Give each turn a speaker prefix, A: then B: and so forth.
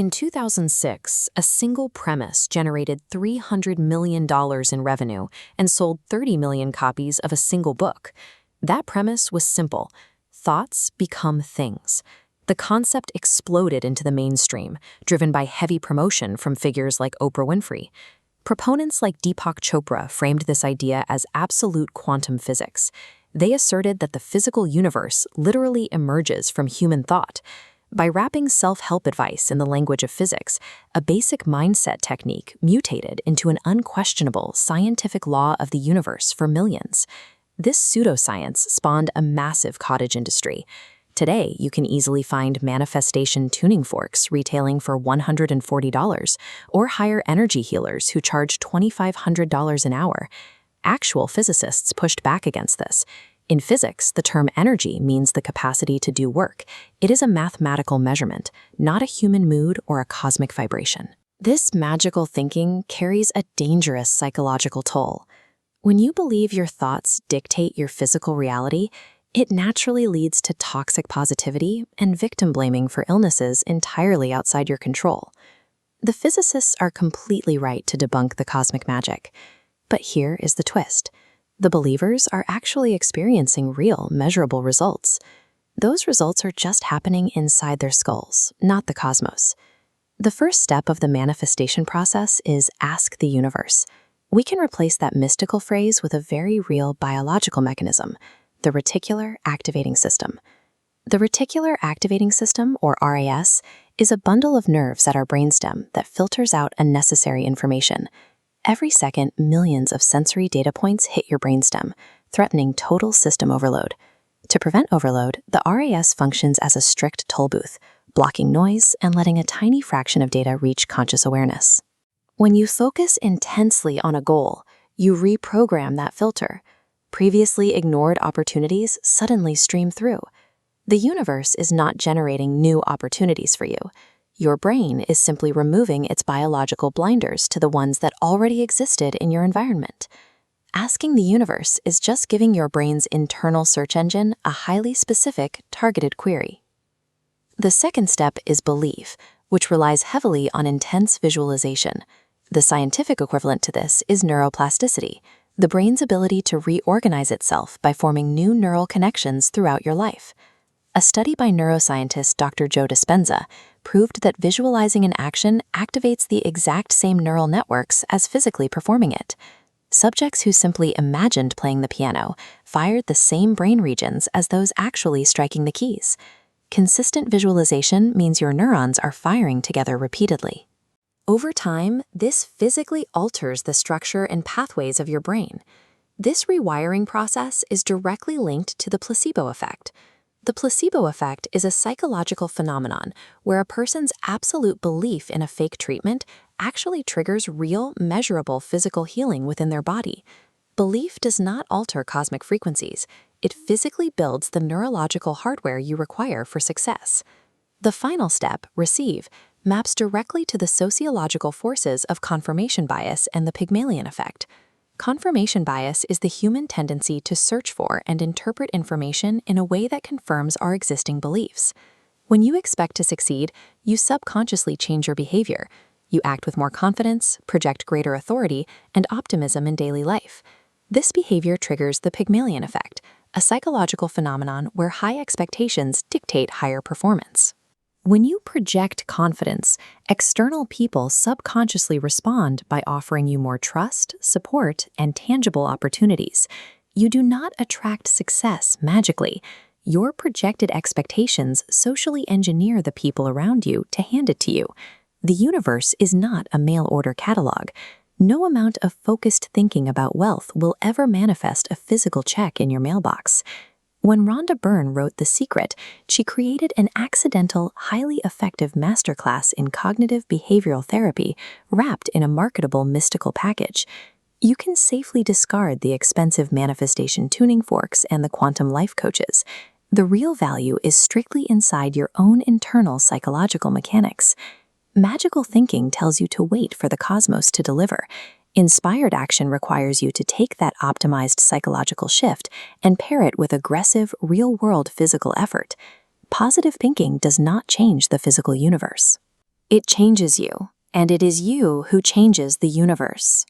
A: In 2006, a single premise generated $300 million in revenue and sold 30 million copies of a single book. That premise was simple: thoughts become things. The concept exploded into the mainstream, driven by heavy promotion from figures like Oprah Winfrey. Proponents like Deepak Chopra framed this idea as absolute quantum physics. They asserted that the physical universe literally emerges from human thought. By wrapping self-help advice in the language of physics, a basic mindset technique mutated into an unquestionable scientific law of the universe for millions. This pseudoscience spawned a massive cottage industry. Today, you can easily find manifestation tuning forks retailing for $140, or hire energy healers who charge $2,500 an hour. Actual physicists pushed back against this. In physics, the term energy means the capacity to do work. It is a mathematical measurement, not a human mood or a cosmic vibration. This magical thinking carries a dangerous psychological toll. When you believe your thoughts dictate your physical reality, it naturally leads to toxic positivity and victim blaming for illnesses entirely outside your control. The physicists are completely right to debunk the cosmic magic. But here is the twist. The believers are actually experiencing real, measurable results. Those results are just happening inside their skulls, not the cosmos. The first step of the manifestation process is ask the universe. We can replace that mystical phrase with a very real biological mechanism: the reticular activating system. The reticular activating system, or RAS, is a bundle of nerves at our brainstem that filters out unnecessary information. Every second, millions of sensory data points hit your brainstem, threatening total system overload. To prevent overload, the RAS functions as a strict toll booth, blocking noise and letting a tiny fraction of data reach conscious awareness. When you focus intensely on a goal, you reprogram that filter. Previously ignored opportunities suddenly stream through. The universe is not generating new opportunities for you. Your brain is simply removing its biological blinders to the ones that already existed in your environment. Asking the universe is just giving your brain's internal search engine a highly specific, targeted query. The second step is belief, which relies heavily on intense visualization. The scientific equivalent to this is neuroplasticity, the brain's ability to reorganize itself by forming new neural connections throughout your life. A study by neuroscientist Dr. Joe Dispenza proved that visualizing an action activates the exact same neural networks as physically performing it. Subjects who simply imagined playing the piano fired the same brain regions as those actually striking the keys. Consistent visualization means your neurons are firing together repeatedly. Over time, this physically alters the structure and pathways of your brain. This rewiring process is directly linked to the placebo effect. The placebo effect is a psychological phenomenon where a person's absolute belief in a fake treatment actually triggers real, measurable physical healing within their body. Belief does not alter cosmic frequencies. It physically builds the neurological hardware you require for success. The final step, receive, maps directly to the sociological forces of confirmation bias and the Pygmalion effect. Confirmation bias is the human tendency to search for and interpret information in a way that confirms our existing beliefs. When you expect to succeed, you subconsciously change your behavior. You act with more confidence, project greater authority, and optimism in daily life. This behavior triggers the Pygmalion effect, a psychological phenomenon where high expectations dictate higher performance. When you project confidence, external people subconsciously respond by offering you more trust, support, and tangible opportunities. You do not attract success magically. Your projected expectations socially engineer the people around you to hand it to you. The universe is not a mail-order catalog. No amount of focused thinking about wealth will ever manifest a physical check in your mailbox. When Rhonda Byrne wrote The Secret, she created an accidental, highly effective masterclass in cognitive behavioral therapy wrapped in a marketable mystical package. You can safely discard the expensive manifestation tuning forks and the quantum life coaches. The real value is strictly inside your own internal psychological mechanics. Magical thinking tells you to wait for the cosmos to deliver. Inspired action requires you to take that optimized psychological shift and pair it with aggressive, real-world physical effort. Positive thinking does not change the physical universe. It changes you, and it is you who changes the universe.